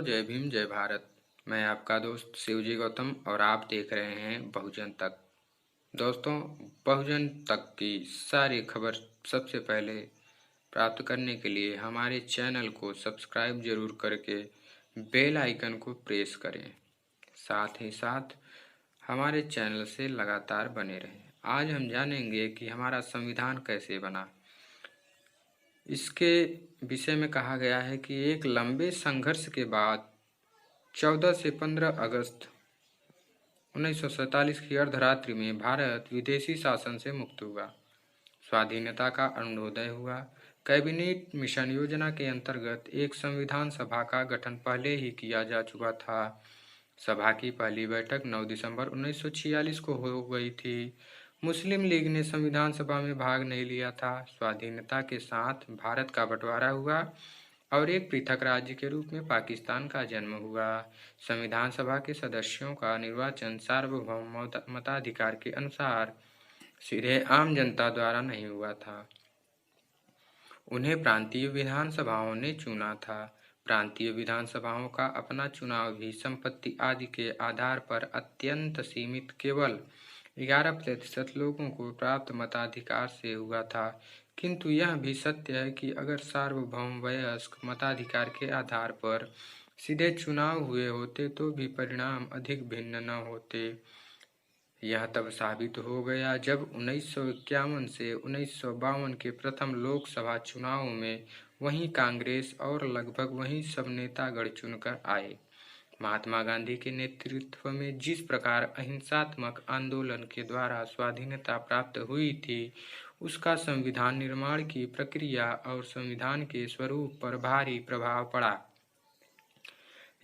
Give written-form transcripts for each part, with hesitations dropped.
जय भीम जय भारत। मैं आपका दोस्त शिवजी गौतम और आप देख रहे हैं बहुजन तक। दोस्तों, बहुजन तक की सारी खबर सबसे पहले प्राप्त करने के लिए हमारे चैनल को सब्सक्राइब जरूर करके बेल आइकन को प्रेस करें। साथ ही साथ हमारे चैनल से लगातार बने रहें। आज हम जानेंगे कि हमारा संविधान कैसे बना। इसके विषय में कहा गया है कि एक लंबे संघर्ष के बाद 14 से 15 अगस्त 1947 की अर्धरात्रि में भारत विदेशी शासन से मुक्त हुआ। स्वाधीनता का अरुणोदय हुआ। कैबिनेट मिशन योजना के अंतर्गत एक संविधान सभा का गठन पहले ही किया जा चुका था। सभा की पहली बैठक 9 दिसंबर 1946 को हो गई थी। मुस्लिम लीग ने संविधान सभा में भाग नहीं लिया था। स्वाधीनता के साथ भारत का बंटवारा हुआ और एक पृथक राज्य के रूप में पाकिस्तान का जन्म हुआ। संविधान सभा के सदस्यों का निर्वाचन सार्वभौम मताधिकार के अनुसार सीधे आम जनता द्वारा नहीं हुआ था। उन्हें प्रांतीय विधानसभाओं ने चुना था। प्रांतीय विधानसभाओं का अपना चुनाव भी संपत्ति आदि के आधार पर अत्यंत सीमित केवल 11% लोगों को प्राप्त मताधिकार से हुआ था। किंतु यह भी सत्य है कि अगर सार्वभौम वयस्क मताधिकार के आधार पर सीधे चुनाव हुए होते तो भी परिणाम अधिक भिन्न न होते। यह तब साबित हो गया जब 1951 से 1952 के प्रथम लोकसभा चुनाव में वही कांग्रेस और लगभग वही सब नेतागण चुनकर आए। महात्मा गांधी के नेतृत्व में जिस प्रकार अहिंसात्मक आंदोलन के द्वारा स्वाधीनता प्राप्त हुई थी, उसका संविधान निर्माण की प्रक्रिया और संविधान के स्वरूप पर भारी प्रभाव पड़ा।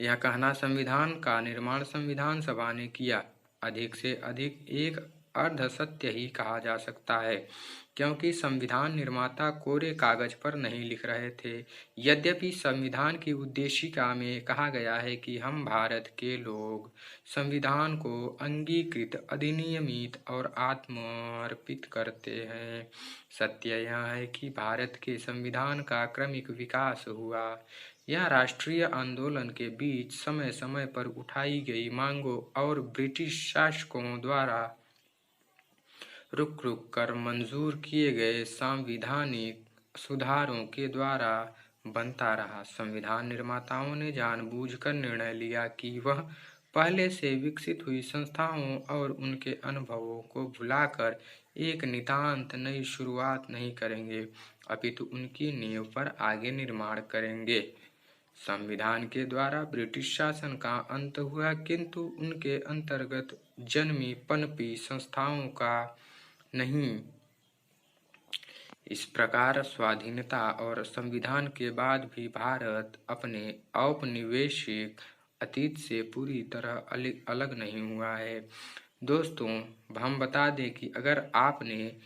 यह कहना संविधान का निर्माण संविधान सभा ने किया अधिक से अधिक एक अर्ध सत्य ही कहा जा सकता है, क्योंकि संविधान निर्माता कोरे कागज पर नहीं लिख रहे थे। यद्यपि संविधान की उद्देशिका में कहा गया है कि हम भारत के लोग संविधान को अंगीकृत, अधिनियमित और आत्मर्पित करते हैं। सत्य यह है कि भारत के संविधान का क्रमिक विकास हुआ। यह राष्ट्रीय आंदोलन के बीच समय समय पर उठाई गई मांगों और ब्रिटिश शासकों द्वारा रुक रुक कर मंजूर किए गए सांविधानिक सुधारों के द्वारा बनता रहा। संविधान निर्माताओं ने जानबूझकर निर्णय लिया कि वह पहले से विकसित हुई संस्थाओं और उनके अनुभवों को भुलाकर एक नितांत नई शुरुआत नहीं करेंगे, अपितु उनकी नींव पर आगे निर्माण करेंगे। संविधान के द्वारा ब्रिटिश शासन का अंत हुआ, किंतु उनके अंतर्गत जन्मी पनपी संस्थाओं का नहीं। इस प्रकार स्वाधीनता और संविधान के बाद भी भारत अपने औपनिवेशिक अतीत से पूरी तरह अलग नहीं हुआ है। दोस्तों, हम बता दें कि अगर आपने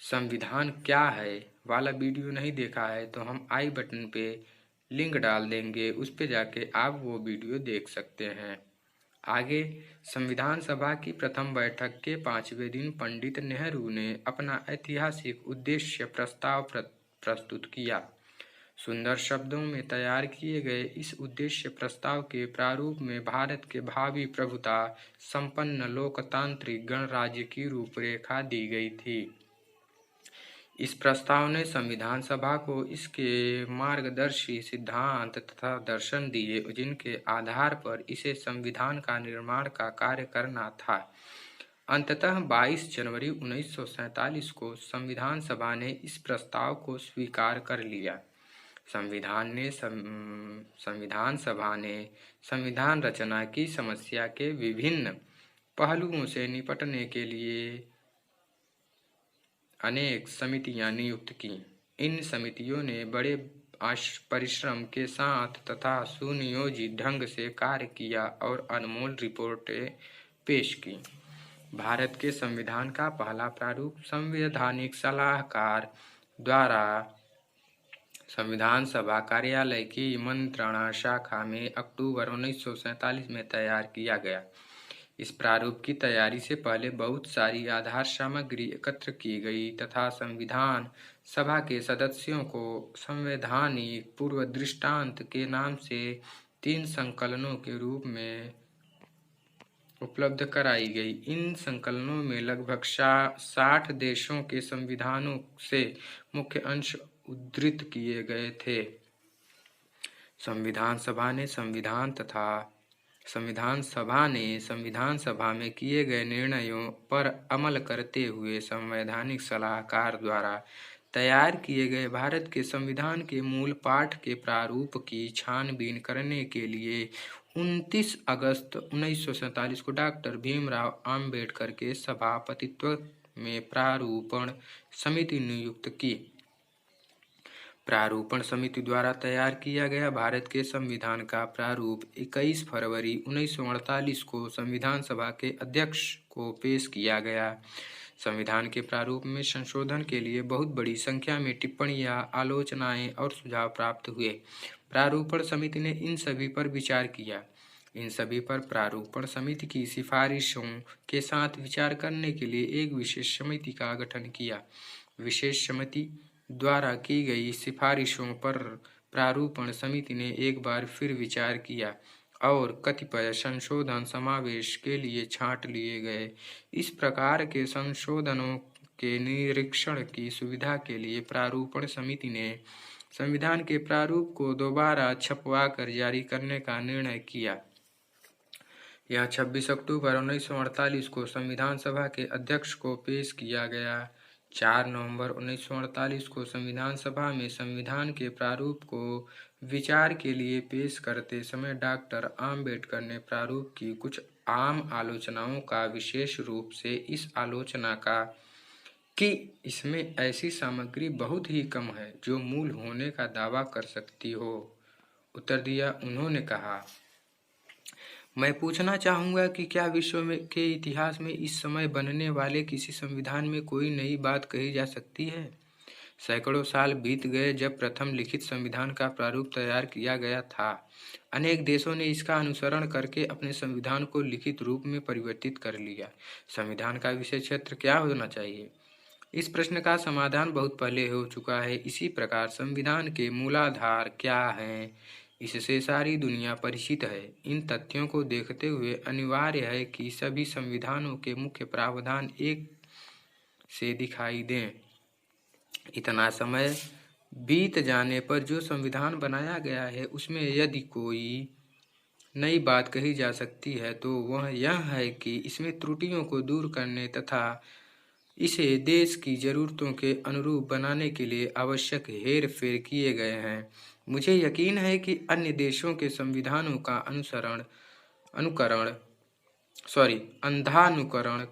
संविधान क्या है वाला वीडियो नहीं देखा है तो हम आई बटन पे लिंक डाल देंगे, उस पे जाके आप वो वीडियो देख सकते हैं। आगे संविधान सभा की प्रथम बैठक के 5वें दिन पंडित नेहरू ने अपना ऐतिहासिक उद्देश्य प्रस्ताव प्रस्तुत किया। सुंदर शब्दों में तैयार किए गए इस उद्देश्य प्रस्ताव के प्रारूप में भारत के भावी प्रभुता संपन्न लोकतांत्रिक गणराज्य की रूपरेखा दी गई थी। इस प्रस्ताव ने संविधान सभा को इसके मार्गदर्शी सिद्धांत तथा दर्शन दिए, जिनके आधार पर इसे संविधान का निर्माण का कार्य करना था। अंततः 22 जनवरी 1947 को संविधान सभा ने इस प्रस्ताव को स्वीकार कर लिया। संविधान सभा ने संविधान रचना की समस्या के विभिन्न पहलुओं से निपटने के लिए अनेक समितियां नियुक्त की। इन समितियों ने बड़े परिश्रम के साथ तथा सुनियोजित ढंग से कार्य किया और अनमोल रिपोर्टें पेश की। भारत के संविधान का पहला प्रारूप संवैधानिक सलाहकार द्वारा संविधान सभा कार्यालय की मंत्रणा शाखा में अक्टूबर 1947 में तैयार किया गया। इस प्रारूप की तैयारी से पहले बहुत सारी आधार सामग्री एकत्र की गई तथा संविधान सभा के सदस्यों को संवैधानिक पूर्व दृष्टांत के नाम से 3 संकलनों के रूप में उपलब्ध कराई गई। इन संकलनों में लगभग 60 देशों के संविधानों से मुख्य अंश उद्धृत किए गए थे। संविधान सभा ने संविधान सभा में किए गए निर्णयों पर अमल करते हुए संवैधानिक सलाहकार द्वारा तैयार किए गए भारत के संविधान के मूल पाठ के प्रारूप की छानबीन करने के लिए 29 अगस्त 1947 को डॉक्टर भीमराव आम्बेडकर के सभापतित्व में प्रारूपण समिति नियुक्त की। प्रारूपण समिति द्वारा तैयार किया गया भारत के संविधान का प्रारूप 21 फरवरी 1948 को संविधान सभा के अध्यक्ष को पेश किया गया। संविधान के प्रारूप में संशोधन के लिए बहुत बड़ी संख्या में टिप्पणियां, आलोचनाएं और सुझाव प्राप्त हुए। प्रारूपण समिति ने इन सभी पर विचार किया। इन सभी पर प्रारूपण समिति की सिफारिशों के साथ विचार करने के लिए एक विशेष समिति का गठन किया। विशेष समिति द्वारा की गई सिफारिशों पर प्रारूपण समिति ने एक बार फिर विचार किया और कतिपय संशोधन समावेश के लिए छांट लिए गए। इस प्रकार के संशोधनों के निरीक्षण की सुविधा के लिए प्रारूपण समिति ने संविधान के प्रारूप को दोबारा छपवाकर जारी करने का निर्णय किया। यह 26 अक्टूबर 1948 को संविधान सभा के अध्यक्ष को पेश किया गया। 4 नवंबर 1948 को संविधान सभा में संविधान के प्रारूप को विचार के लिए पेश करते समय डॉक्टर आम्बेडकर ने प्रारूप की कुछ आम आलोचनाओं का विशेष रूप से इस आलोचना का कि इसमें ऐसी सामग्री बहुत ही कम है जो मूल होने का दावा कर सकती हो, उत्तर दिया। उन्होंने कहा, मैं पूछना चाहूँगा कि क्या विश्व के इतिहास में इस समय बनने वाले किसी संविधान में कोई नई बात कही जा सकती है? सैकड़ों साल बीत गए जब प्रथम लिखित संविधान का प्रारूप तैयार किया गया था। अनेक देशों ने इसका अनुसरण करके अपने संविधान को लिखित रूप में परिवर्तित कर लिया। संविधान का विषय क्षेत्र क्या होना चाहिए? इस प्रश्न का समाधान बहुत पहले हो चुका है। इसी प्रकार संविधान के मूलाधार क्या हैं, इससे सारी दुनिया परिचित है। इन तथ्यों को देखते हुए अनिवार्य है कि सभी संविधानों के मुख्य प्रावधान एक से दिखाई दें। इतना समय बीत जाने पर जो संविधान बनाया गया है उसमें यदि कोई नई बात कही जा सकती है तो वह यह है कि इसमें त्रुटियों को दूर करने तथा इसे देश की जरूरतों के अनुरूप बनाने के लिए आवश्यक हेर फेर किए गए हैं। मुझे यकीन है कि अन्य देशों के संविधानों का अंधानुकरण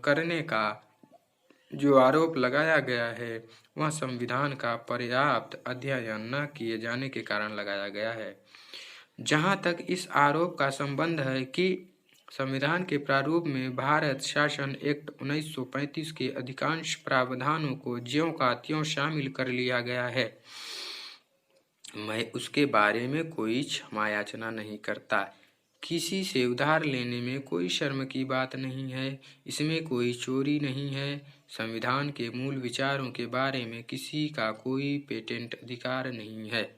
करने का जो आरोप लगाया गया है वह संविधान का पर्याप्त अध्ययन न किए जाने के कारण लगाया गया है। जहाँ तक इस आरोप का संबंध है कि संविधान के प्रारूप में भारत शासन एक्ट 1935 के अधिकांश प्रावधानों को ज्यों का त्यों शामिल कर लिया गया है, मैं उसके बारे में कोई क्षमा याचना नहीं करता। किसी से उधार लेने में कोई शर्म की बात नहीं है, इसमें कोई चोरी नहीं है। संविधान के मूल विचारों के बारे में किसी का कोई पेटेंट अधिकार नहीं है।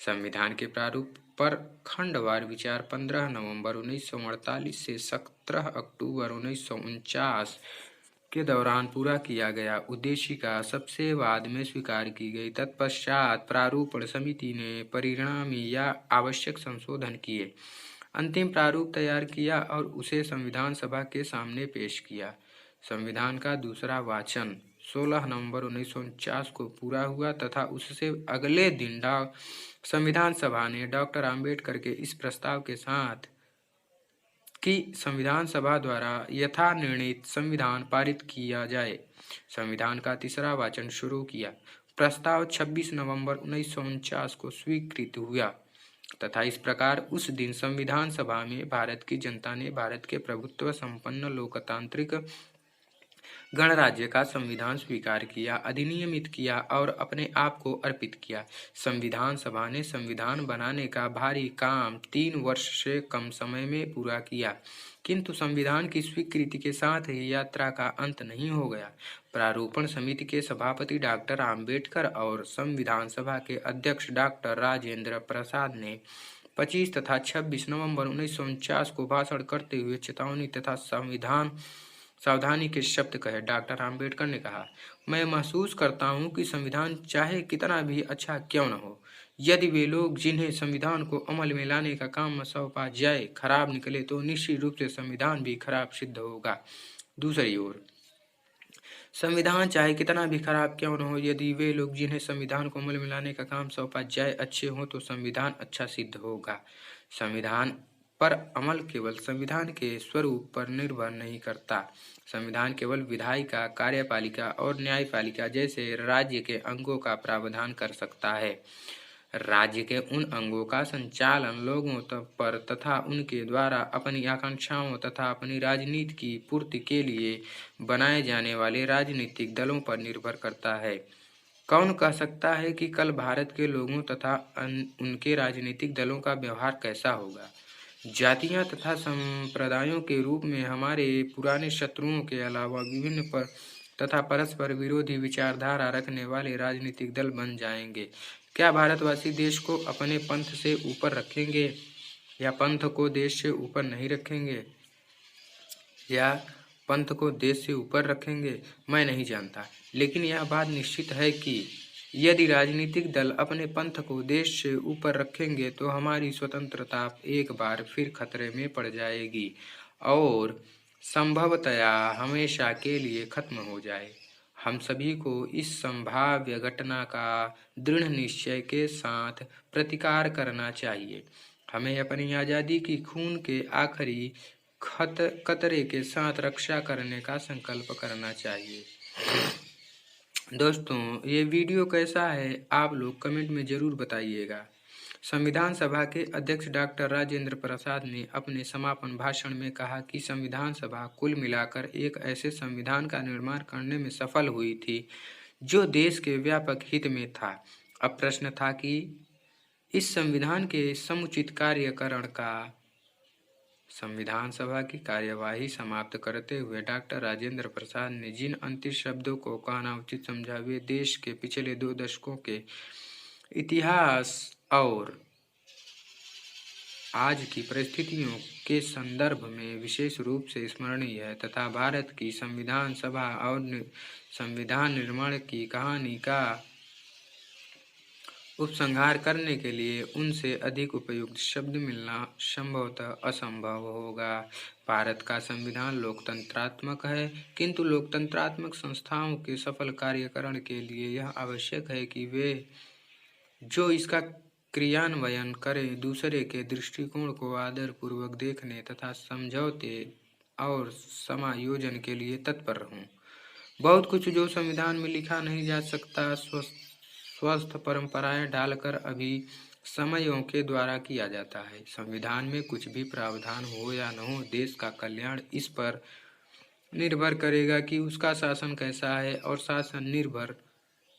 संविधान के प्रारूप पर खंडवार विचार 15 नवंबर 1948 से 17 अक्टूबर 1949 के दौरान पूरा किया गया। उद्देशिका सबसे बाद में स्वीकार की गई। तत्पश्चात प्रारूपण समिति ने परिणामी या आवश्यक संशोधन किए, अंतिम प्रारूप तैयार किया और उसे संविधान सभा के सामने पेश किया। संविधान का दूसरा वाचन 16 नवंबर 1949 को पूरा हुआ तथा उससे अगले दिन संविधान सभा ने डॉक्टर आम्बेडकर के इस प्रस्ताव के साथ कि संविधान सभा द्वारा यथानिर्णीत संविधान पारित किया जाए, संविधान का तीसरा वाचन शुरू किया। प्रस्ताव 26 नवंबर 1949 को स्वीकृत हुआ तथा इस प्रकार उस दिन संविधान सभा में भारत की जनता ने भारत के प्रभुत्व संपन्न लोकतांत्रिक गणराज्य का संविधान स्वीकार किया, अधिनियमित किया और अपने आप को अर्पित किया। संविधान सभा ने संविधान बनाने का भारी काम 3 वर्ष से कम समय में पूरा किया, किंतु संविधान की स्वीकृति के साथ ही यात्रा का अंत नहीं हो गया। प्रारूपण समिति के सभापति डॉक्टर आम्बेडकर और संविधान सभा के अध्यक्ष डॉक्टर राजेंद्र प्रसाद ने 25 तथा 26 नवंबर 1949 को भाषण करते हुए चेतावनी तथा सावधानी के शब्द कहे। डॉक्टर आम्बेडकर ने कहा, मैं महसूस करता हूँ कि संविधान चाहे कितना भी अच्छा क्यों न हो, यदि वे लोग जिन्हें संविधान को अमल में लाने का काम सौंपा जाए खराब निकले तो निश्चित रूप से संविधान भी खराब सिद्ध होगा। दूसरी ओर संविधान चाहे कितना भी खराब क्यों न हो, यदि वे लोग जिन्हें संविधान को अमल में लाने का काम सौंपा जाए अच्छे हों तो संविधान अच्छा सिद्ध होगा। संविधान पर अमल केवल संविधान के स्वरूप पर निर्भर नहीं करता। संविधान केवल विधायिका, कार्यपालिका और न्यायपालिका जैसे राज्य के अंगों का प्रावधान कर सकता है। राज्य के उन अंगों का संचालन लोगों पर तथा उनके द्वारा अपनी आकांक्षाओं तथा अपनी राजनीति की पूर्ति के लिए बनाए जाने वाले राजनीतिक दलों पर निर्भर करता है। कौन कह सकता है कि कल भारत के लोगों तथा उनके राजनीतिक दलों का व्यवहार कैसा होगा? जातियां तथा संप्रदायों के रूप में हमारे पुराने शत्रुओं के अलावा विभिन्न तथा परस्पर विरोधी विचारधारा रखने वाले राजनीतिक दल बन जाएंगे। क्या भारतवासी देश को अपने पंथ से ऊपर रखेंगे या पंथ को देश से ऊपर नहीं रखेंगे, या पंथ को देश से ऊपर रखेंगे? मैं नहीं जानता, लेकिन यह बात निश्चित है कि यदि राजनीतिक दल अपने पंथ को देश से ऊपर रखेंगे तो हमारी स्वतंत्रता एक बार फिर खतरे में पड़ जाएगी और संभवतया हमेशा के लिए खत्म हो जाए। हम सभी को इस संभाव्य घटना का दृढ़ निश्चय के साथ प्रतिकार करना चाहिए। हमें अपनी आज़ादी की खून के आखिरी कतरे के साथ रक्षा करने का संकल्प करना चाहिए। दोस्तों, ये वीडियो कैसा है आप लोग कमेंट में ज़रूर बताइएगा। संविधान सभा के अध्यक्ष डॉक्टर राजेंद्र प्रसाद ने अपने समापन भाषण में कहा कि संविधान सभा कुल मिलाकर एक ऐसे संविधान का निर्माण करने में सफल हुई थी जो देश के व्यापक हित में था। अब प्रश्न था कि इस संविधान के समुचित कार्यकरण का। संविधान सभा की कार्यवाही समाप्त करते हुए डॉक्टर राजेंद्र प्रसाद ने जिन अंतिम शब्दों को कहना उचित समझा वे देश के पिछले 2 दशकों के इतिहास और आज की परिस्थितियों के संदर्भ में विशेष रूप से स्मरणीय है तथा भारत की संविधान सभा और संविधान निर्माण की कहानी का उपसंहार करने के लिए उनसे अधिक उपयुक्त शब्द मिलना संभवतः असंभव होगा। भारत का संविधान लोकतंत्रात्मक है, किंतु लोकतंत्रात्मक संस्थाओं के सफल कार्यकरण के लिए यह आवश्यक है कि वे जो इसका क्रियान्वयन करें दूसरे के दृष्टिकोण को आदरपूर्वक देखने तथा समझौते और समायोजन के लिए तत्पर हों। बहुत कुछ जो संविधान में लिखा नहीं जा सकता स्वस्थ परंपराएं डालकर अभी समयों के द्वारा किया जाता है। संविधान में कुछ भी प्रावधान हो या न हो, देश का कल्याण इस पर निर्भर करेगा कि उसका शासन कैसा है और शासन निर्भर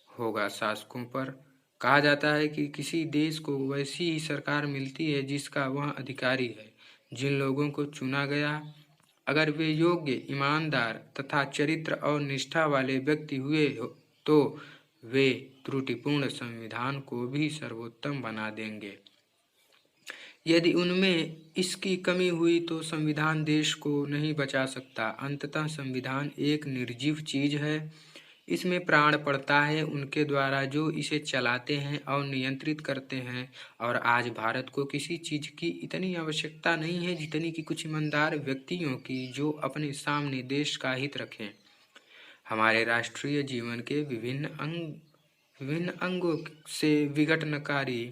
होगा शासकों पर। कहा जाता है कि किसी देश को वैसी ही सरकार मिलती है जिसका वह अधिकारी है। जिन लोगों को चुना गया, अगर वे योग्य, ईमानदार तथा चरित्र और निष्ठा वाले व्यक्ति हुए तो वे त्रुटिपूर्ण संविधान को भी सर्वोत्तम बना देंगे। यदि उनमें इसकी कमी हुई तो संविधान देश को नहीं बचा सकता। अंततः संविधान एक निर्जीव चीज है, इसमें प्राण पड़ता है उनके द्वारा जो इसे चलाते हैं और नियंत्रित करते हैं। और आज भारत को किसी चीज की इतनी आवश्यकता नहीं है जितनी कि कुछ ईमानदार व्यक्तियों की जो अपने सामने देश का हित रखें। हमारे राष्ट्रीय जीवन के विभिन्न अंगों से विघटनकारी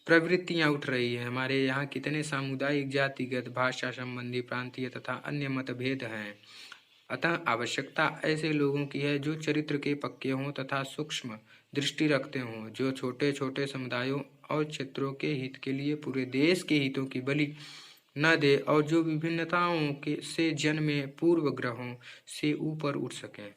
प्रवृत्तियां उठ रही है। हमारे यहाँ कितने सामुदायिक, जातिगत, भाषा संबंधी, प्रांतीय तथा अन्य मतभेद हैं। अतः आवश्यकता ऐसे लोगों की है जो चरित्र के पक्के हों तथा सूक्ष्म दृष्टि रखते हों, जो छोटे छोटे समुदायों और क्षेत्रों के हित के लिए पूरे देश के हितों की बलि न दे और जो विभिन्नताओं से जन्मे पूर्वग्रहों से ऊपर उठ सकें।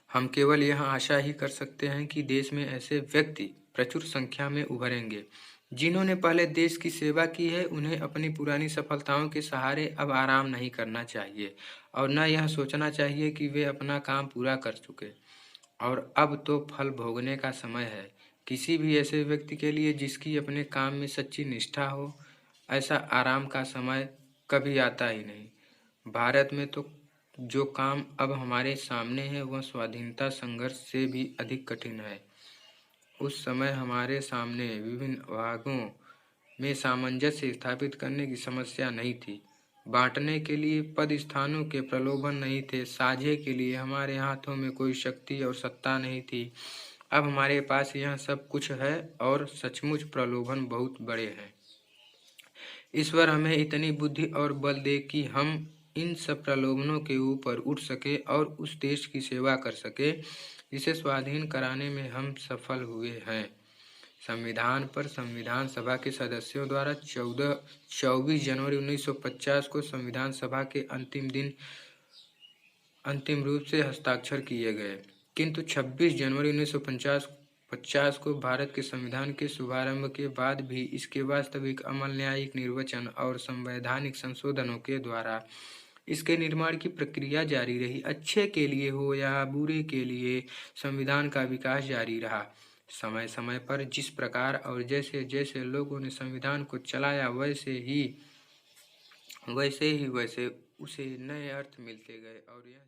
हम केवल यह आशा ही कर सकते हैं कि देश में ऐसे व्यक्ति प्रचुर संख्या में उभरेंगे जिन्होंने पहले देश की सेवा की है। उन्हें अपनी पुरानी सफलताओं के सहारे अब आराम नहीं करना चाहिए और न यह सोचना चाहिए कि वे अपना काम पूरा कर चुके और अब तो फल भोगने का समय है। किसी भी ऐसे व्यक्ति के लिए जिसकी अपने काम में सच्ची निष्ठा हो, ऐसा आराम का समय कभी आता ही नहीं। भारत में तो जो काम अब हमारे सामने है वह स्वाधीनता संघर्ष से भी अधिक कठिन है। उस समय हमारे सामने विभिन्न भागों में सामंजस्य स्थापित करने की समस्या नहीं थी। बांटने के लिए पद स्थानों के प्रलोभन नहीं थे। साझे के लिए हमारे हाथों में कोई शक्ति और सत्ता नहीं थी। अब हमारे पास यह सब कुछ है और सचमुच प्रलोभन बहुत बड़े हैं। ईश्वर हमें इतनी बुद्धि और बल दे कि हम इन सब प्रलोभनों के ऊपर उठ सके और उस देश की सेवा कर सके जिसे स्वाधीन कराने में हम सफल हुए हैं। संविधान पर संविधान सभा के सदस्यों द्वारा 24 जनवरी 1950 को संविधान सभा के अंतिम रूप से हस्ताक्षर किए गए, किंतु 26 जनवरी 1950 को भारत के संविधान के शुभारंभ के बाद भी इसके वास्तविक अमल, न्यायिक निर्वचन और संवैधानिक संशोधनों के द्वारा इसके निर्माण की प्रक्रिया जारी रही। अच्छे के लिए हो या बुरे के लिए संविधान का विकास जारी रहा। समय समय पर जिस प्रकार और जैसे जैसे लोगों ने संविधान को चलाया वैसे उसे नए अर्थ मिलते गए और यह